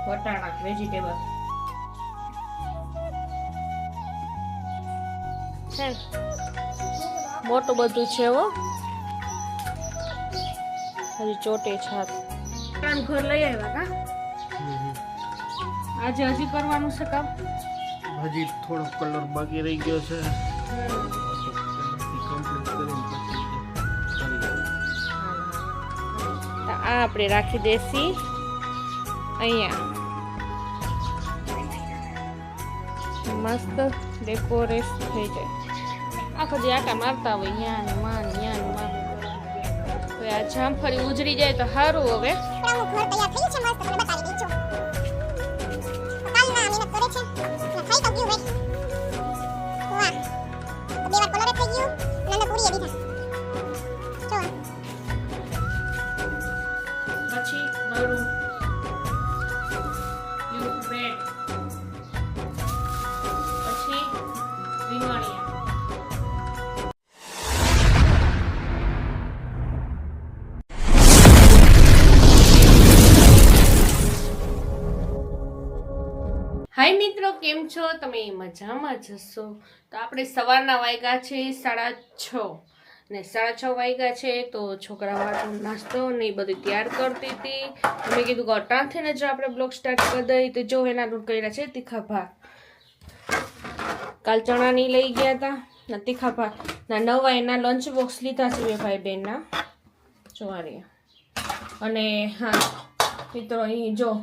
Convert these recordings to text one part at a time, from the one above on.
વટાણા વેજીટેબલ છે મોટું બધું છે હો હજી ચોટે છાપ ઘર લઈ આવ્યા કા આજે હજી કરવાનું છે કામ હજી થોડો કલર બાકી રહી ગયો છે આ આપણે રાખી દેસી અહીંયા મસ્ત ડેકોરેટ થઈ જાય આખો જે આટા મારતા હોય ન્યા ને માં આ જામફળી ઉજરી જાય તો સારું હવે પછી ગળું લીલું બ્રેડ પછી રીંગણિયા હાય મિત્રો કેમ છો તમે મજામાં જશો તો આપણે સવારના વાગ્યા છે 6:30 ને 6:30 વાગ્યા છે તો છોકરા વાળો નાસ્તો ને બધું તૈયાર કરતી હતી મેં કીધું કે અટાણથી ને જો આપણે બ્લોગ સ્ટાર્ટ કરી દઈએ તો જો એના દૂધ કર્યા છે તીખા ભાત કાલ ચણાની લઈ ગયા હતા ને તીખા ભાત ના નવા એના લંચ બોક્સ લીધા છે બે ભાઈ બહેનના જોવારી અને હા મિત્રો અહીં જો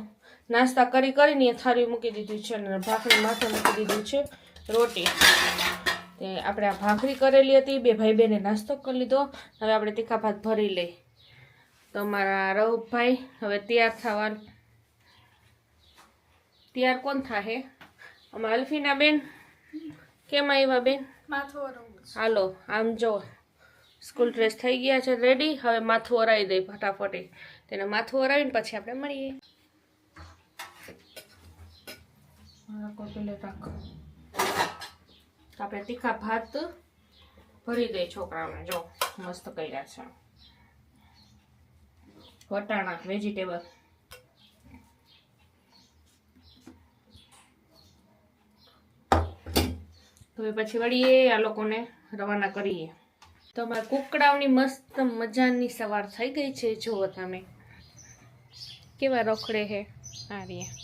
નાસ્તા કરીને થાળી મૂકી દીધી છે અને ભાખરી માથે મૂકી દીધું છે રોટી તે આપણે આ ભાખરી કરેલી હતી બે ભાઈ બેને નાસ્તો કરી લીધો હવે આપણે તીખા ભાત ભરી લઈ તો અમારા રઉફભાઈ હવે તૈયાર કોણ થાહે અમારા અલ્ફીના બેન કેમ આવ્યા બેન હાલો આમ જો સ્કૂલ ડ્રેસ થઈ ગયા છે રેડી હવે માથું ઓરાવી દઈ ફટાફટ તેને માથું ઓરાવીને પછી આપણે મળીએ આપણે તીખા ભાત ભરી દઈએ છોકરાઓને જો મસ્ત કર્યા છે વટાણા વેજીટેબલ તો પછી વળીએ આ લોકોને રવાના કરીએ તો અમારા કુકડાઓની મસ્ત મજાની સવાર થઈ ગઈ છે જુઓ તમે કેવા રખડે છે આ રહ્યા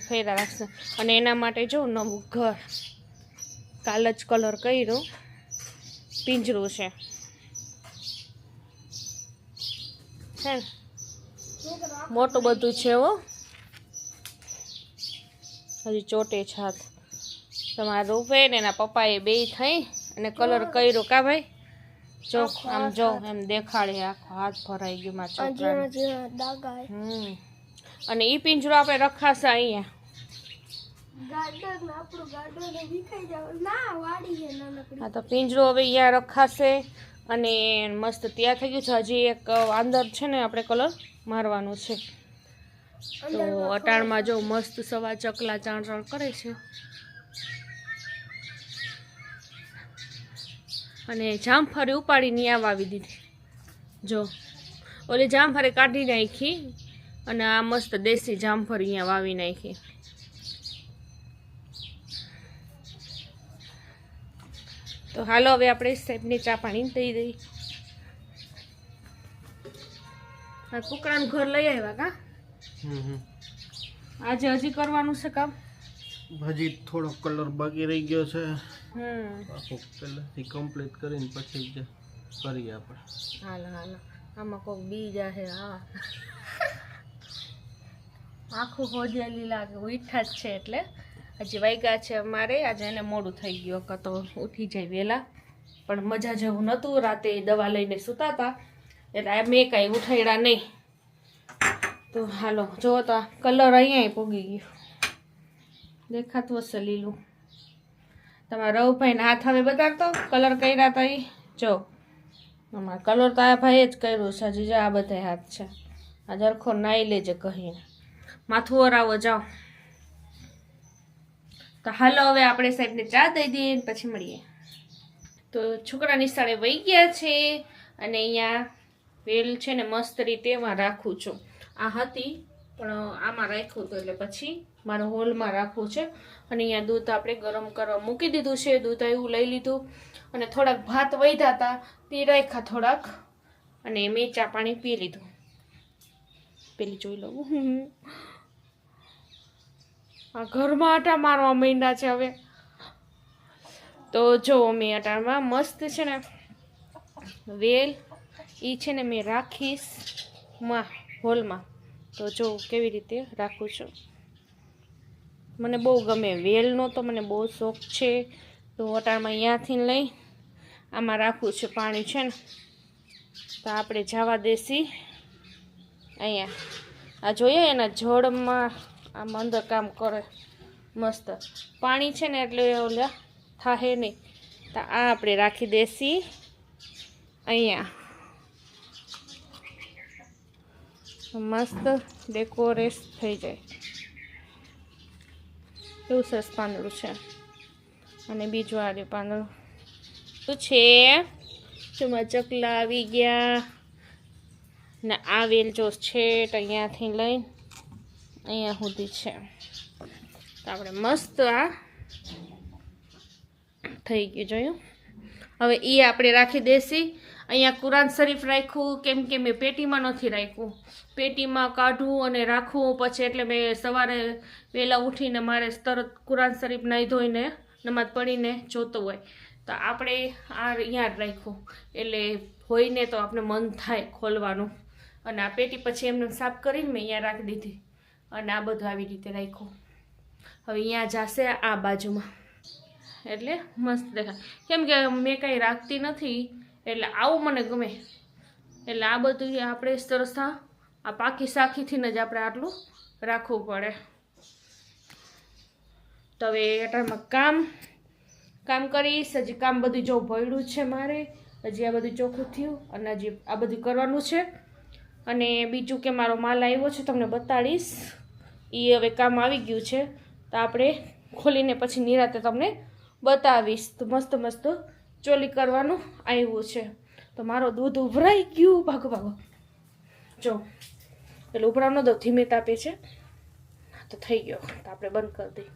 ફેરા રાખશે અને એના માટે જો નવું ઘર કાલ જ કલર કર્યો પિંજરું છે મોટું બધું છે હો હજી ચોટે છાત તમારા રૂપે ને એના પપ્પાએ બે થઈ અને કલર કર્યો કા ભાઈ જો આમ જો એમ દેખાડે આખો હાથ ભરાઈ ગયો માં છોકરા અને ઈ પિંજરો આપણે રખાશે અહીંયા તો પિંજરો હવે અહીંયા રખાશે અને મસ્ત તૈયાર થઈ ગયું છે હજી એક અંદર છે ને આપણે કલર મારવાનું છે તો અટાણમાં જો મસ્ત સવા ચકલા ચાણ કરે છે અને જામફળી ઉપાડીને આ વાવી દીધી જો ઓલી જામફળી કાઢી નાખી અને આ મસ્ત દેશી જામફળી અહીંયા વાવી નાખી તો હાલો હવે આપણે સાહેબને ચા પાણી દઈ દઈ આ કુકડાનું ઘર લઈ આવ્યા કા આજે હજી કરવાનું છે કામ હજી થોડો કલર બાકી રહી ગયો છે પહેલાથી કમ્પ્લીટ કરીને પછી જ કરીએ આપણે હાલો આમાં કોઈક બીજ છે હા આખું હોજેલી લાગે ઉઠા જ છે એટલે હજી વાગ્યા છે અમારે આજે એને મોડું થઈ ગયું તો ઉઠી જાય વહેલા પણ મજા જેવું નહોતું રાતે દવા લઈને સૂતા હતા એટલે મેં કાંઈ ઉઠાડ્યા નહીં તો હાલો જો તો કલર અહીંયા પોગી ગયો દેખાતું હશે લીલું તમારા રવભાઈને હાથ હવે બતાવતો કલર કર્યા હતા એ જો અમારા કલર તો આ ભાઈએ જ કર્યું છે હજી આ બધા હાથ છે આ જરખો નાઈ લેજે કહીને માથું ઓરાવો જાઓ તો હાલો હવે આપણે સાહેબને ચા દઈ દઈએ પછી મળીએ તો છોકરા નિશાળે વહી ગયા છે અને અહીંયા વેલ છે ને મસ્ત રીતે એમાં રાખું છું. આ હતી પણ આમાં રાખ્યું હતું એટલે પછી મારે હોલમાં રાખવું છે. અને અહીંયા દૂધ આપણે ગરમ કરવા મૂકી દીધું છે. દૂધ એવું લઈ લીધું અને થોડાક ભાત વધ્યા હતા તે રાખ્યા થોડાક અને મેં ચા પાણી પી લીધું. પેલી જોઈ લઉં. આ ઘરમાં આટા મારવા માંડ્યા છે હવે. તો જો મેં અટાણમાં મસ્ત છે ને વેલ એ છે ને મેં રાખીશ હોલમાં. તો જો કેવી રીતે રાખું છું. મને બહુ ગમે વેલનો, તો મને બહુ શોખ છે. તો અટાણમાં અહીંયાથી લઈ આમાં રાખવું છે. પાણી છે ને તો આપણે જવા દેસી અહીંયા. આ જોઈએ એના જળમાં આમ અંદર કામ કરે મસ્ત. પાણી છે ને એટલે ઓલા થાહે નહીં. તો આ આપણે રાખી દેસી અહીંયા. મસ્ત ડેકોરેટ થઈ જાય એવું સરસ પાંદડું છે. અને બીજું આ પાંદડું શું છે? જેમાં ચકલા આવી ગયા ને આ વેલ જો છે તો અહીંયાથી લઈ અહીંયા સુધી છે. તો આપણે મસ્ત આ થઈ ગયું જોયું. હવે એ આપણે રાખી દેસી. અહીંયા કુરાન શરીફ રાખ્યું કેમ કે મેં પેટીમાં નથી રાખ્યું. પેટીમાં કાઢવું અને રાખવું પછી એટલે મેં સવારે વહેલા ઉઠીને મારે તરત કુરાન શરીફ નાહી ધોઈને નમાઝ પડીને જોતું હોય. તો આપણે આ અહીંયા જ રાખ્યું એટલે હોઈને તો આપણે મન થાય ખોલવાનું. અને આ પેટી પછી એમને સાફ કરીને મેં અહીંયા રાખી દીધી અને આ બધું આવી રીતે રાખ્યું. હવે અહીંયા જશે આ બાજુમાં એટલે મસ્ત દેખાય. કેમ કે મેં કાંઈ રાખતી નથી એટલે આવું મને ગમે. એટલે આ બધું આપણે સરસ આ પાકી સાખીથી જ આપણે આટલું રાખવું પડે. તો હવે અટાણમાં કામ કરીશ. હજી કામ બધું જો ભર્યું છે મારે. હજી આ બધું ચોખ્ખું થયું અને હજી આ બધું કરવાનું છે. અને બીજું કે મારો માલ આવ્યો છે તમને બતાડીશ. એ હવે કામ આવી ગયું છે તો આપણે ખોલીને પછી નિરાતે તમને બતાવીશ. તો મસ્ત મસ્ત ચોલી કરવાનું આવ્યું છે. તો મારો દૂધ ઉભરાઈ ગયું. ભાગો જો એટલે ઉભરાવનો દો ધીમે તાપે છે તો થઈ ગયો. તો આપણે બંધ કરી દઈએ.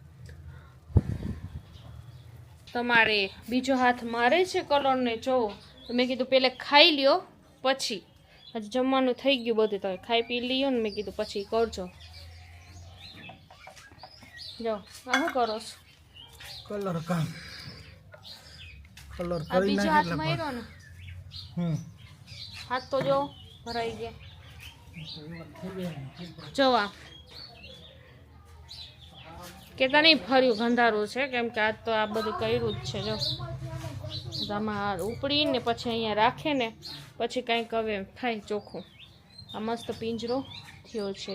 તમારે બીજો હાથ મારે છે કલરને જો. તો મેં કીધું પહેલાં ખાઈ લ્યો પછી. હજી જમવાનું થઈ ગયું બધું. તો ખાઈ પી લ્યો ને મેં કીધું પછી કરજો. જો આ શું કરો છો? કલર કામ કલર આ કરી બીજો હાથ માર્યો ને હાથ તો જો ભરાઈ ગયા. જોવા કેતા નહીં ફર્યું ગંધારું છે કેમ કે આજ તો આ બધું કર્યું જ છે. જો આમાં ઉપડીને પછી અહીંયા રાખે ને પછી કંઈક હવે થાય ચોખ્ખું. આ મસ્ત પિંજરો થયો છે.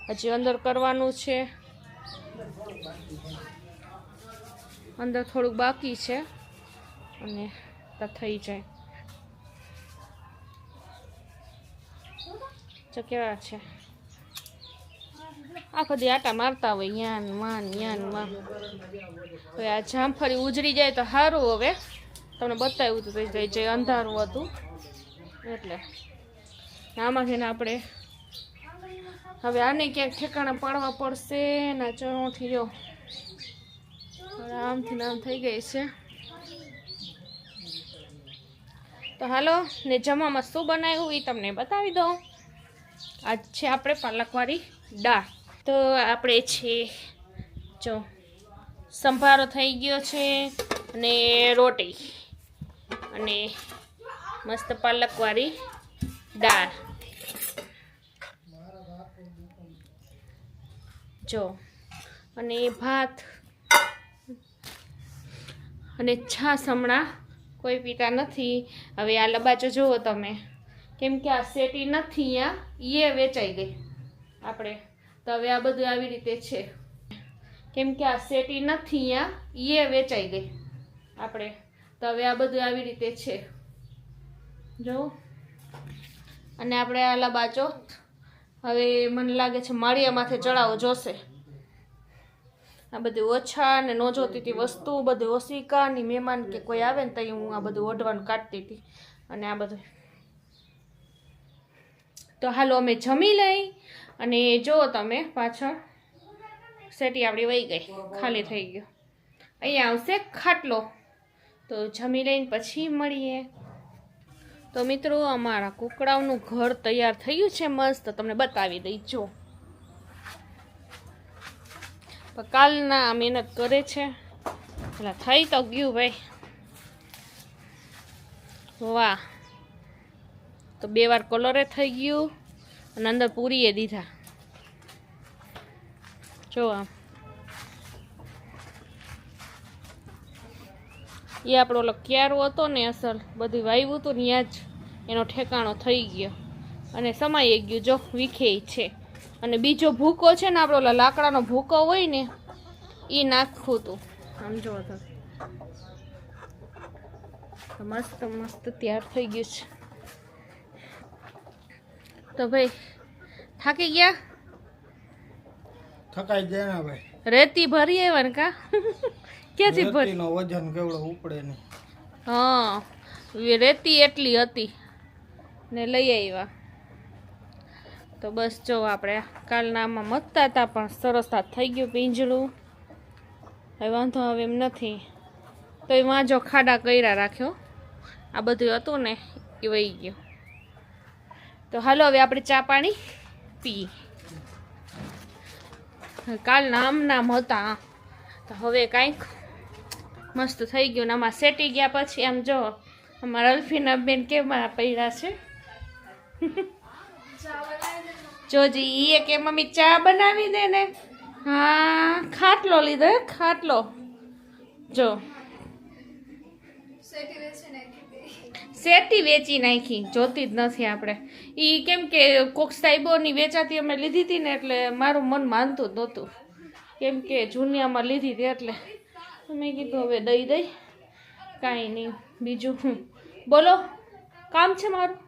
હજી અંદર કરવાનું છે. અંદર થોડુંક બાકી છે અને તો થઈ જાય. તો કેવા છે આખો દી આટા મારતા હોય યાન માં. હવે આ જામફળી ઉજળી જાય તો સારું. હવે તમને બતાવ્યું હતું જે અંધારું હતું એટલે આમાં છે ને આપણે હવે આને ક્યાંક ઠેકાણા પાડવા પડશે. ના ચોથી જો આમથી નામ થઈ ગઈ છે. તો હાલો ને જમવામાં શું બનાવ્યું એ તમને બતાવી દઉં. આજ છે આપણે પાલકવાળી દાળ. તો આપણે છે જો સંભારો થઈ ગયો છે અને રોટી અને મસ્ત પાલકવાળી દાળ જો અને ભાત અને છાશ. હમણાં કોઈ પીતા નથી. હવે આ લબાચો જુઓ તમે કેમ કે આ શેટી નથી અહીંયા એ વેચાઈ ગઈ આપણે. તો હવે આ બધું આવી રીતે છે કેમ કે આ શેટી નથી અહીંયા એ વેચાઈ ગઈ આપણે. તો હવે આ બધું આવી રીતે છે જો. અને આપણે આ લબાચો હવે મને લાગે છે માળિયા માથે ચડાવો જોશે. આ બધું ઓછા ને ન જોતી હતી વસ્તુ બધું ઓશિકાની મહેમાન કે કોઈ આવે ને તો હું આ બધું ઓઢવાનું કાઢતી હતી. અને આ બધું તો હાલો અમે જમી લઈ અને જો તમે પાછળ સેટી આપણી વહી ગઈ, ખાલી થઈ ગયો. અહીંયા આવશે ખાટલો, તો જમી લઈને પછી મળીએ. તો મિત્રો અમારા કુકડાઓનું ઘર તૈયાર થયું છે મસ્ત, તમને બતાવી દઈ. જો કાલના મહેનત કરે છે, એટલે થઈ તો ગયું ભાઈ. વાહ, તો 2 વાર કલરે થઈ ગયું અને અંદર પૂરીએ દીધા. જો આમ એ આપણો ઓલો ક્યારો હતો ને અસલ બધું વાવ્યું હતું ને ત્યાં જ એનો ઠેકાણો થઈ ગયો અને સમાઈ ગયું. જો વીખે છે. અને બીજો ભૂકો છે ને આપણો ઓલા લાકડાનો ભૂકો હોય ને એ નાખવું હતું. આમ જો તો મસ્ત મસ્ત તૈયાર થઈ ગયું છે. તો ભાઈ થાકી ગયા? થકાઈ જાય ને ભાઈ. રેતી ભરી આવ્યા ને કા? ક્યાંથી ભરી? રેતીનો વજન કેવડો ઉપડે ને. હા, રેતી એટલી હતી ને લઈ આવ્યા. તો બસ જો આપણે કાલના આમાં મથતા હતા પણ સરસ આ થઈ ગયું પિંજળું. હવે વાંધો આવે એમ નથી. તો એમાં જો ખાડા કર્યા રાખ્યો, આ બધું હતું ને એ વહી ગયું. તો હાલો હવે આપણે ચા પાણી પી. કાલના નામ હતા તો હવે કાંઈક મસ્ત થઈ ગયું. ને આમાં સેટી ગયા પછી આમ જો અમારા અલ્ફીના બેન કેમાં પડ્યા છે. જોજી એ કે મમ્મી ચા બનાવી દે ને. હા, ખાટલો લીધો, ખાટલો. જો સેટી વેચી નાખી, જોતી જ નથી આપણે. એ કેમ કે કોક સાહેબોની વેચાતી અમે લીધી હતી ને એટલે મારું મન માનતું જ નહોતું, કેમ કે જુનિયામાં લીધી હતી એટલે મેં કીધું હવે દઈ કાંઈ નહીં. બીજું બોલો, કામ છે મારું.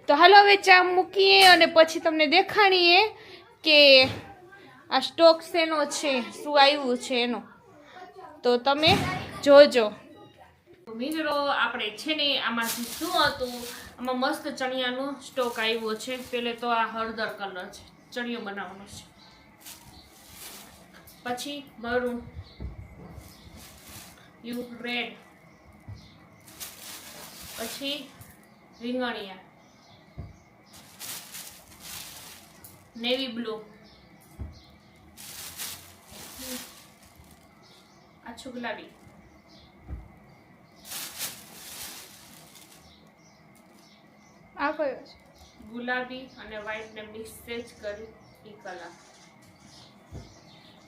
તો હાલો હવે ચા મૂકીએ અને પછી તમને દેખાડીએ કે આ સ્ટોક શેનો છે, શું આવ્યું છે એનો. તો તમે જોજો. મિત્રો આપણે છે ને આમાંથી શું હતું, આમાં મસ્ત ચણિયાનો સ્ટોક આવ્યો છે. પહેલે તો આ હળદર કલર છે, ચણિયો બનાવવાનો છે. પછી મરૂન, યુ રેડ, પછી રીંગણિયા, નેવી બ્લુ, આછું ગુલાબી, આ કયો છે? ગુલાબી અને વ્હાઈટ ને મિક્સ જ કરી એ કલર.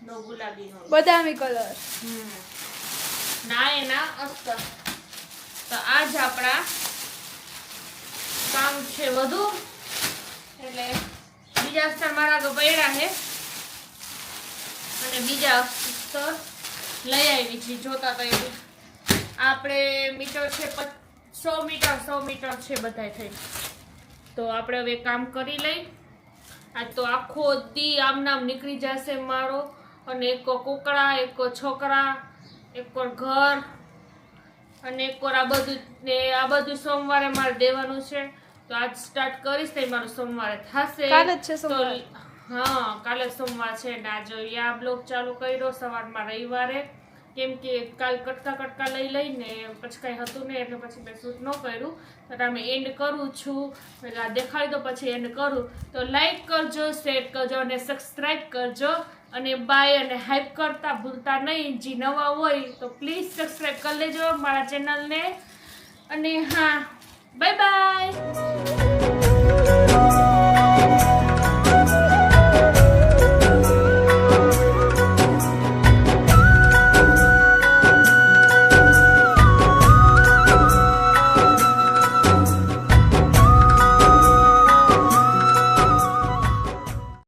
નો ગુલાબી નો બદામી કલર. ના એના અસ્તર. તો આજ આપણા કામ છે વધુ, એટલે બીજા અસ્તર મારા તો પડ્યા છે અને બીજા અસ્તર લઈ આવી છે. જોતા તો એવું આપણે મીટર છે 100 મીટર છે બધાય થઈ. તો આપણે હવે કામ કરી લઈ. આજ તો આખો દી આમ નામ નીકળી જશે મારો, અને એક કુકડા, એક છોકરા, એક ઘર અને એક આ બધું ને આ બધું સોમવારે મારે દેવાનું છે. તો આજ સ્ટાર્ટ કરીશ તો મારું સોમવારે થશે. કાલે જ છે સોમવાર. હા, કાલે સોમવાર છે ને આજે આ બ્લોગ ચાલુ કર્યો સવારમાં રવિવારે, કેમ કે કાલ કટકા લઈને પછી કાંઈ હતું નહીં એટલે પછી મેં શૂટ ન કર્યું. તો અમે એન્ડ કરું છું, એટલે આ દેખાડી દો પછી એન્ડ કરું. તો લાઈક કરજો, શેર કરજો અને સબસ્ક્રાઈબ કરજો. અને બાય અને હાઈપ કરતા ભૂલતા નહીં. જે નવા હોય તો પ્લીઝ સબસ્ક્રાઈબ કરી લેજો મારા ચેનલને. અને હા, બાય બાય.